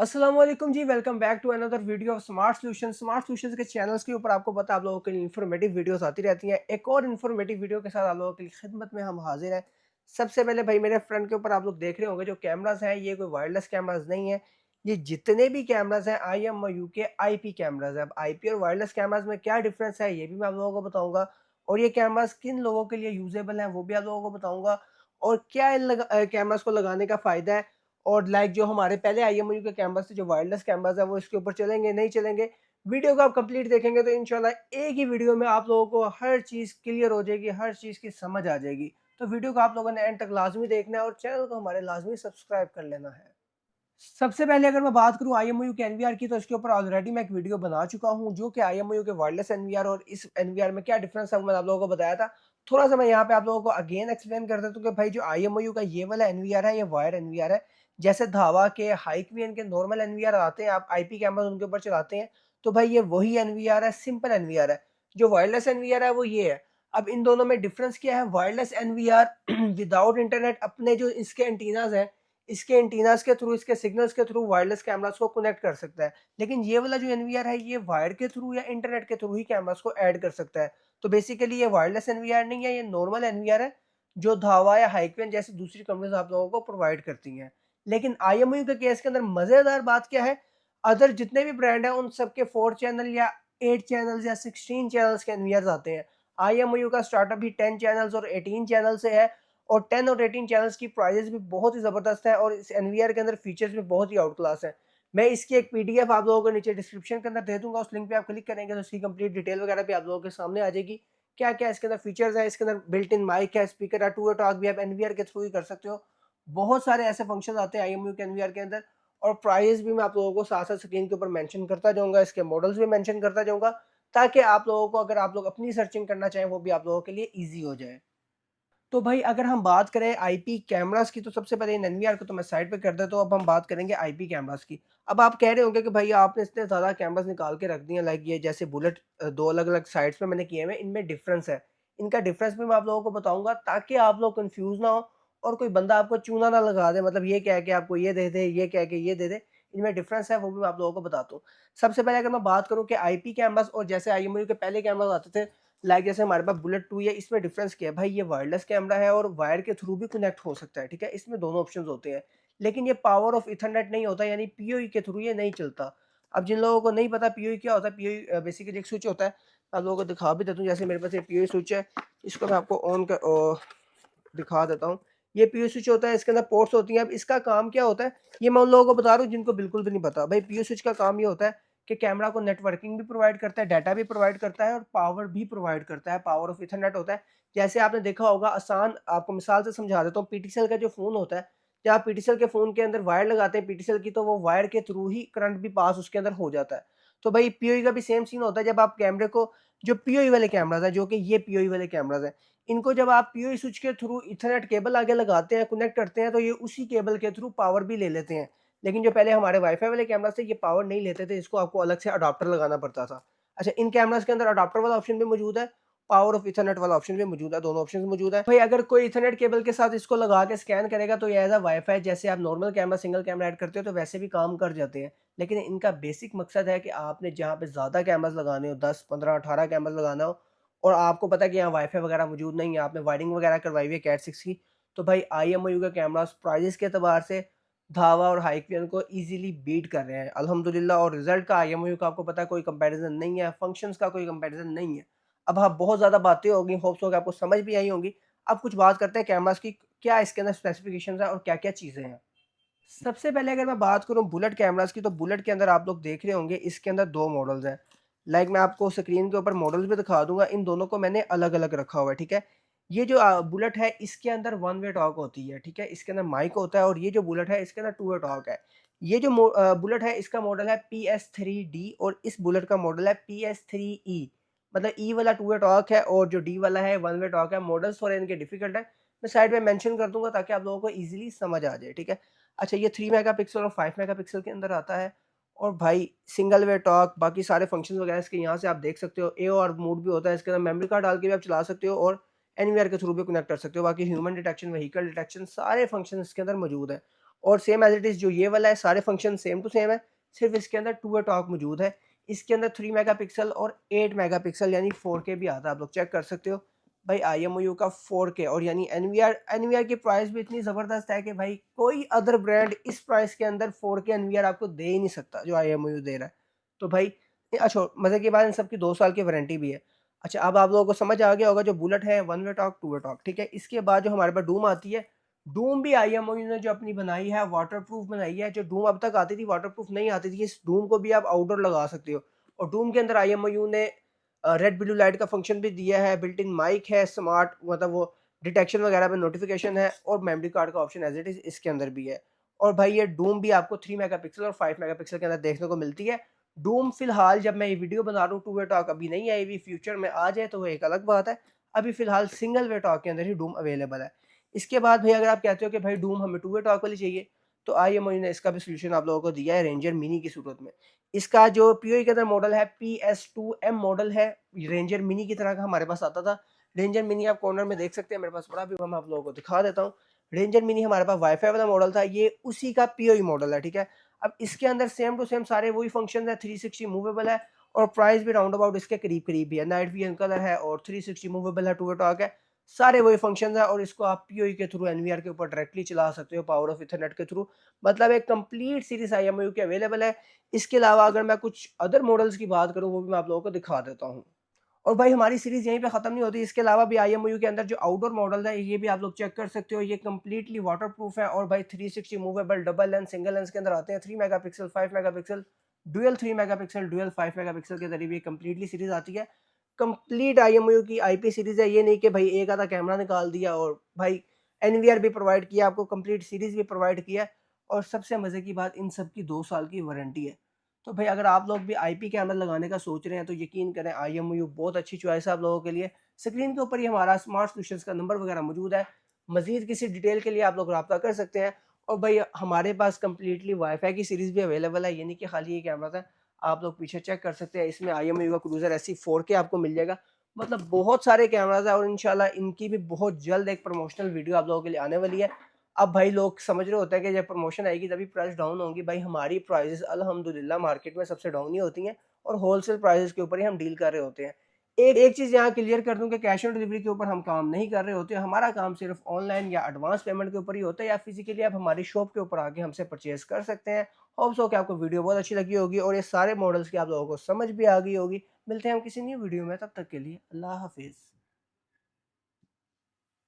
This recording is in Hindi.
अस्सलाम वालेकुम जी, welcome back to another video of smart solutions के चैनल्स के ऊपर आपको पता है आप लोगों के लिए इन्फॉर्मेटिव वीडियोस आती रहती हैं। एक और इन्फॉर्मेटिव वीडियो के साथ आप लोगों की खिदमत में हम हाजिर हैं। सबसे पहले भाई मेरे फ्रंट के ऊपर आप लोग देख रहे होंगे जो कैमरास हैं, ये कोई वायरलेस कैमरास नहीं है। ये जितने भी कैमरास हैं IMU के IP कैमरास हैं। अब IP और वायरलेस कैमरास में क्या डिफरेंस है ये भी मैं आप लोगों को बताऊंगा, और ये कैमरास किन लोगों के लिए यूजेबल हैं वो भी आप लोगों को बताऊंगा, और क्या इन कैमरास को लगाने का फायदा है। और लाइक जो हमारे पहले IMU के कैमरास थे, जो वायरलेस कैमरास है, वो इसके ऊपर चलेंगे नहीं चलेंगे। वीडियो को आप कंप्लीट देखेंगे तो इंशाल्लाह एक ही वीडियो में आप लोगों को हर चीज़ क्लियर हो जाएगी, हर चीज़ की समझ आ जाएगी। तो वीडियो को आप लोगों ने एंड तक लाजमी देखना है और चैनल को हमारे लाजमी सब्सक्राइब कर लेना है। सबसे पहले अगर मैं बात करूँ IMU के एनवीआर की, तो इसके ऊपर ऑलरेडी मैं एक वीडियो बना चुका हूँ जो कि IMU के वायरलेस एनवीआर और इस एनवीआर में क्या डिफरेंस है वो मैंने आप लोगों को बताया था। थोड़ा सा मैं यहाँ पे आप लोगों को अगेन एक्सप्लेन कर देता हूँ कि भाई जो IMU का ये वाला एनवीआर है, ये वायर एनवीआर है। जैसे धावा के, हाइकवियन के नॉर्मल एनवीआर आते हैं, आप IP कैमरा उनके ऊपर चलाते हैं, तो भाई ये वही एनवीआर है, सिंपल एनवीआर है। जो वायरलेस एनवीआर है वो ये है। अब इन दोनों में डिफरेंस क्या है? वायरलेस एनवीआर विदाउट इंटरनेट अपने जो इसके एंटीनाज हैं, इसके एंटीनास के थ्रू, इसके सिग्नल्स के थ्रू वायरलेस कैमरास को कनेक्ट कर सकता है। लेकिन ये वाला जो एनवीआर है, ये वायर के थ्रू या इंटरनेट के थ्रू ही कैमरास को ऐड कर सकता है। तो बेसिकली ये वायरलेस एनवीआर नहीं है, ये नॉर्मल एनवीआर है जो धावा या हाइक्वेन जैसी दूसरी कंपनीज आप लोगों को प्रोवाइड करती हैं। लेकिन IMU के केस के अंदर मजेदार बात क्या है, अदर जितने भी ब्रांड है उन सबके 4 चैनल या 8 चैनल्स या 16 चैनल्स के एनवीआर आते हैं। IMU का स्टार्टअप भी 10 चैनल्स और 18 चैनल से है, और 10 और 18 चैनल्स की प्राइजेस भी बहुत ही ज़बरदस्त है, और इस एनवीआर के अंदर फीचर्स भी बहुत ही आउट क्लास है। मैं इसकी एक PDF आप लोगों को नीचे डिस्क्रिप्शन के अंदर दे दूंगा, उस लिंक पे आप क्लिक करेंगे तो इसकी कंप्लीट डिटेल वगैरह भी आप लोगों के सामने आ जाएगी। क्या क्या इसके अंदर फीचर्स है, इसके अंदर बिल्ट इन माइक है, स्पीकर है, टू वे टॉक भी आप एनवीआर के थ्रू ही कर सकते हो। बहुत सारे ऐसे फंक्शन आते हैं IMU के एनवीआर के अंदर, और प्राइस भी मैं आप लोगों को साथ साथ स्क्रीन के ऊपर मेंशन करता जाऊंगा, इसके मॉडल्स भी मेंशन करता जाऊंगा, ताकि आप लोगों को अगर आप लोग अपनी सर्चिंग करना चाहें वो भी आप लोगों के लिए ईजी हो जाए। तो भाई अगर हम बात करें IP कैमरास की, तो सबसे पहले इन एनवीआर को तो मैं साइड पे कर देता हूँ। अब हम बात करेंगे IP कैमरास की। अब आप कह रहे होंगे कि भाई आपने इतने ज़्यादा कैमरास निकाल के रख दिए, लाइक ये जैसे बुलेट दो अलग अलग साइड्स पे मैंने किए हुए हैं, इनमें डिफरेंस है। इनका डिफरेंस भी मैं आप लोगों को बताऊंगा ताकि आप लोग कंफ्यूज ना हो और कोई बंदा आपको चूना ना लगा दे, मतलब ये कह के आपको ये दे दे, ये कह के ये दे दे। इनमें डिफरेंस है वो भी मैं आप लोगों को बताता हूँ। सबसे पहले अगर मैं बात करूँ कि IP कैमरास और जैसे IMU के पहले कैमरास आते थे, लाइक जैसे हमारे पास बुलेट 2 है, इसमें डिफरेंस क्या है भाई, ये वायरलेस कैमरा है और वायर के थ्रू भी कनेक्ट हो सकता है, ठीक है। इसमें दोनों ऑप्शंस होते हैं, लेकिन ये पावर ऑफ इथरनेट नहीं होता, यानी PoE के थ्रू ये नहीं चलता। अब जिन लोगों को नहीं पता PoE क्या होता है, PoE बेसिकली एक स्विच होता है। आप लोगों को दिखा भी देता हूँ, जैसे मेरे पास ये PoE स्विच है, इसको मैं आपको ऑन कर दिखा देता हूँ। ये PoE स्विच होता है, इसके अंदर पोर्ट्स होती हैं। अब इसका काम क्या होता है, ये मैं उन लोगों को बता रहा हूँ जिनको बिल्कुल भी नहीं पता। भाई PoE स्विच का काम ये होता है कि कैमरा को नेटवर्किंग भी प्रोवाइड करता है, डाटा भी प्रोवाइड करता है और पावर भी प्रोवाइड करता है। पावर ऑफ इथरनेट होता है। जैसे आपने देखा होगा, आसान आपको मिसाल से समझा देता हूँ, PTCL का जो फ़ोन होता है, जब आप PTCL के फ़ोन के अंदर वायर लगाते हैं PTCL की, तो वो वायर के थ्रू ही करंट भी पास उसके अंदर हो जाता है। तो भाई PoE का भी सेम सीन होता है। जब आप कैमरे को, जो PoE वाले कैमराज़ हैं, जो कि ये PoE वाले कैमराज़ हैं, इनको जब आप PoE स्विच के थ्रू इथरनेट केबल आगे लगाते हैं, कनेक्ट करते हैं, तो ये उसी केबल के थ्रू पावर भी ले लेते हैं। लेकिन जो पहले हमारे वाईफाई वाले कैमरा थे, ये पावर नहीं लेते थे, इसको आपको अलग से अडॉप्टर लगाना पड़ता था। अच्छा, इन कैमरास के अंदर अडॉप्टर वाला ऑप्शन भी मौजूद है, पावर ऑफ इथरनेट वाला ऑप्शन भी मौजूद है, दोनों ऑप्शन मौजूद है। भाई अगर कोई इथरनेट केबल के साथ इसको लगा के स्कैन करेगा, तो ये एज अ वाईफाई, जैसे आप normal camera single camera add करते हो तो वैसे भी काम कर जाते हैं। लेकिन इनका बेसिक मकसद है कि आपने जहाँ पे ज़्यादा कैमरास लगाने हो, 10 15 18 कैमरास लगाना हो, और आपको पता है कि यहाँ वाईफाई वगैरह मौजूद नहीं है, आपने वायरिंग वगैरह करवाई हुई है कैट 6 की, तो भाई IMU के कैमरास प्राइजेस के एतबार से धावा और हाइक्वियन को इजीली बीट कर रहे हैं अल्हम्दुलिल्लाह। और रिजल्ट का IMU का आपको पता है कोई कंपैरिजन नहीं है, फंक्शंस का कोई कंपैरिजन नहीं है। अब हाँ, बहुत ज़्यादा बातें हो गई, होप्स हो कि आपको समझ भी आई होंगी। अब कुछ बात करते हैं कैमरास की, क्या इसके अंदर स्पेसिफिकेशंस हैं और क्या-क्या चीज़ें हैं। सबसे पहले अगर मैं बात करूँ बुलेट कैमरास की, तो बुलेट के अंदर आप लोग देख रहे होंगे, इसके अंदर 2 मॉडल्स हैं। लाइक मैं आपको स्क्रीन के ऊपर मॉडल्स भी दिखा दूँगा, इन दोनों को मैंने अलग-अलग रखा हुआ है, ठीक है। ये जो बुलेट है, इसके अंदर वन वे टॉक होती है, ठीक है। इसके अंदर माइक होता है, और ये जो बुलेट है इसके अंदर टू वे टॉक है। ये जो बुलेट है, इसका मॉडल है PS3D, और इस बुलेट का मॉडल है PS3E। मतलब E वाला टू वे टॉक है और जो D वाला है वन वे टॉक है। मॉडल्स थोड़े इनके डिफिकल्ट है, मैं साइड में मेंशन कर दूँगा ताकि आप लोगों को ईज़िली समझ आ जाए, ठीक है। अच्छा, ये 3 मेगापिक्सल और 5 मेगापिक्सल के अंदर आता है, और भाई सिंगल वे टॉक, बाकी सारे फंक्शंस वगैरह इसके यहाँ से आप देख सकते हो। AOR मोड भी होता है इसके अंदर, मेमोरी कार्ड डाल के भी आप चला सकते हो और एनीवेयर के थ्रू भी कनेक्ट कर सकते हो। बाकी ह्यूमन डिटेक्शन, व्हीकल डिटेक्शन, सारे फंक्शन इसके अंदर मौजूद हैं। और सेम एज इट इज़ जो ये वाला है, सारे फंक्शन सेम टू सेम है, सिर्फ इसके अंदर टू वे टॉक मौजूद है। इसके अंदर 3 मेगापिक्सल और 8 मेगापिक्सल यानी 4K भी आता है, आप लोग चेक कर सकते हो भाई। IMOU का 4K और यानी एनवीआर की प्राइस भी इतनी ज़बरदस्त है कि भाई कोई अदर ब्रांड इस प्राइस के अंदर 4K एनवीआर आपको दे ही नहीं सकता जो IMOU दे रहा है। तो भाई अच्छा, मज़े की बात, इन सब की 2 साल की वारंटी भी है। अच्छा, अब आप लोगों को समझ आ गया होगा जो बुलेट है one way talk, two way talk, ठीक है। इसके बाद जो हमारे पास डूम आती है, डूम भी IMOU ने जो अपनी बनाई है वाटरप्रूफ बनाई है। जो डूम अब तक आती थी वाटरप्रूफ नहीं आती थी, इस डूम को भी आप आउटडोर लगा सकते हो। और डूम के अंदर IMOU ने रेड ब्लू लाइट का फंक्शन भी दिया है, बिल्ट इन माइक है, स्मार्ट मतलब वो डिटेक्शन वगैरह में नोटिफिकेशन है, और मेमोरी कार्ड का ऑप्शन एज इट इज़ इसके अंदर भी है। और भाई ये डूम भी आपको 3 मेगापिक्सल और 5 मेगापिक्सल के अंदर देखने को मिलती है। डूम फिलहाल जब मैं ये वीडियो बना रहा हूँ टू वे टॉक अभी नहीं आई हुई, फ्यूचर में आ जाए तो वो एक अलग बात है। अभी फिलहाल सिंगल वे टॉक के अंदर ही डूम अवेलेबल है। इसके बाद भाई अगर आप कहते हो कि भाई डूम हमें टू वे टॉक वाली चाहिए, तो IMOU ने इसका भी सॉल्यूशन आप लोगों को दिया है रेंजर मिनी की सूरत में। इसका जो POE के अंदर मॉडल है PS2M मॉडल है, रेंजर मिनी की तरह का हमारे पास आता था। रेंजर मिनी आप कॉर्नर में देख सकते हैं, मेरे पास बड़ा भी, मैं आप लोगों को दिखा देता हूँ। रेंजर मिनी हमारे पास वाईफाई वाला मॉडल था, ये उसी का POE मॉडल है, ठीक है। अब इसके अंदर सेम टू सेम सारे वही फंक्शन है, 360 मूवेबल है, और प्राइस भी राउंड अबाउट इसके करीब करीब भी है। नाइट विजन कलर है और 360 मूवेबल है, टू वे टॉक है, सारे वही फंक्शंस हैं। और इसको आप POE के थ्रू एनवीआर के ऊपर डायरेक्टली चला सकते हो, पावर ऑफ इथरनेट के थ्रू। मतलब एक कंप्लीट सीरीज IMOU की अवेलेबल है। इसके अलावा अगर मैं कुछ अदर मॉडल्स की बात करूँ, वो भी मैं आप लोगों को दिखा देता हूँ। और भाई हमारी सीरीज़ यहीं पे ख़त्म नहीं होती, इसके अलावा भी IMOU के अंदर जो आउटडोर मॉडल है, ये भी आप लोग चेक कर सकते हो। ये कंप्लीटली वाटरप्रूफ है, और भाई 360 movable, double lens, single lens के अंदर आते हैं। 3 megapixel, 5 megapixel, dual 3 megapixel, dual 5 megapixel के ज़रिए ये कंप्लीटली सीरीज़ आती है। कंप्लीट IMOU की IP सीरीज़ है, ये नहीं कि भाई एक आधा कैमरा निकाल दिया और भाई NVR भी प्रोवाइड किया आपको, कंप्लीट सीरीज़ भी प्रोवाइड किया है। और सबसे मज़े की बात, इन सब की 2 साल की वारंटी है। तो भाई अगर आप लोग भी IP कैमरा लगाने का सोच रहे हैं, तो यकीन करें IMOU बहुत अच्छी चॉइस है आप लोगों के लिए। स्क्रीन के ऊपर ही हमारा स्मार्ट सॉल्यूशंस का नंबर वगैरह मौजूद है। मज़ीद किसी डिटेल के लिए आप लोग राब्ता कर सकते हैं। और भाई हमारे पास कंप्लीटली वाईफाई की सीरीज़ भी अवेलेबल है, ये नहीं कि खाली ये कैमरा था। आप लोग पीछे चेक कर सकते हैं, इसमें IMOU का क्रूज़र SC 4K आपको मिल जाएगा। मतलब बहुत सारे कैमराज़ हैं, और इंशाल्लाह इनकी भी बहुत जल्द एक प्रमोशनल वीडियो आप लोगों के लिए आने वाली है। अब भाई लोग समझ रहे होते हैं कि जब प्रमोशन आएगी तभी प्राइस डाउन होंगी। भाई हमारी प्राइसेस अल्हम्दुलिल्लाह मार्केट में सबसे डाउन ही होती हैं, और होलसेल प्राइसेस के ऊपर ही हम डील कर रहे होते हैं। एक एक चीज़ यहाँ क्लियर कर दूं कि कैश ऑन डिलीवरी के ऊपर हम काम नहीं कर रहे होते। हमारा काम सिर्फ ऑनलाइन या एडवांस पेमेंट के ऊपर ही होता है, या फिजिकली आप हमारी शॉप के ऊपर आके हमसे परचेज कर सकते हैं। होप सो कि आपको वीडियो बहुत अच्छी लगी होगी, और ये सारे मॉडल्स की आप लोगों को समझ भी आ गई होगी। मिलते हैं हम किसी न्यू वीडियो में, तब तक के लिए अल्लाह हाफिज़।